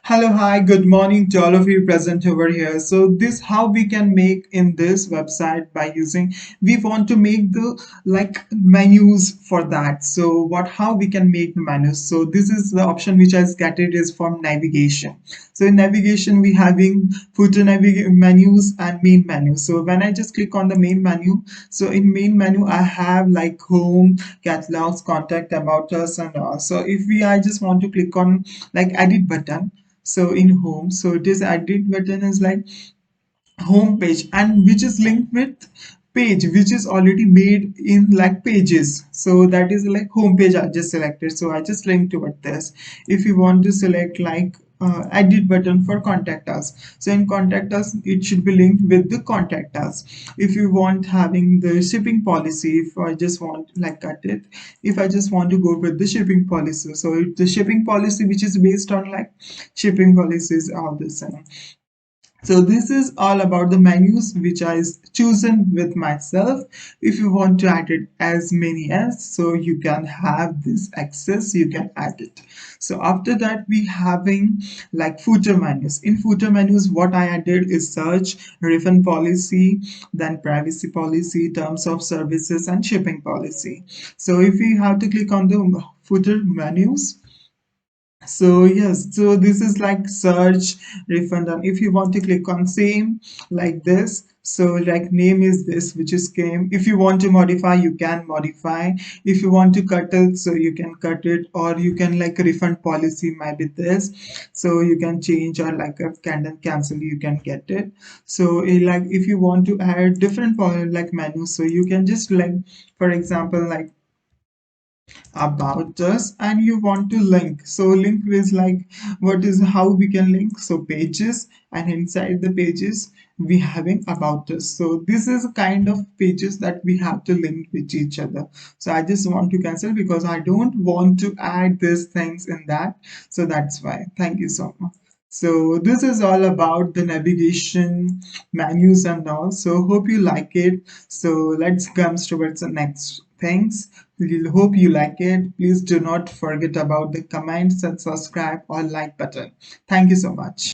Hello, hi, good morning to all of you present over here. So this how we can make in this website by using, we want to make the like menus for that. So how we can make the menus. So this is the option which I get it is from navigation. So in navigation, we having footer menus and main menu. So when I just click on the main menu, so in main menu, I have like home, catalogs, contact, about us and all. So if I just want to click on like edit button, so in home, so this edit button is like home page and which is linked with page which is already made in like pages, so that is like home page I just selected, so I just linked toward this. If you want to select like edit button for contact us, so in contact us it should be linked with the contact us. If you want having the shipping policy, if I just want like cut it, if I just want to go with the shipping policy, so the shipping policy which is based on like shipping policies all the same. So this is all about the menus which I chosen with myself. If you want to add it as many as, so you can have this access, you can add it. So after that we having like footer menus. In footer menus what I added is search, refund policy, then privacy policy, terms of services and shipping policy. So if you have to click on the footer menus, so yes, so this is like search, refund, and if you want to click on same like this, so like name is this which is came. If you want to modify, you can modify. If you want to cut it, so you can cut it, or you can like refund policy might be this, so you can change, or like a can cancel, you can get it. So like if you want to add different like menus, so you can just like, for example, like about us, and you want to link, so link is like what is how we can link, so pages, and inside the pages we having about us, so this is kind of pages that we have to link with each other. So I just want to cancel because I don't want to add these things in that, so that's why. Thank you so much. So this is all about the navigation menus and all, so hope you like it. So let's come towards the next things. We hope you like it. Please do not forget about the comments and subscribe or like button. Thank you so much.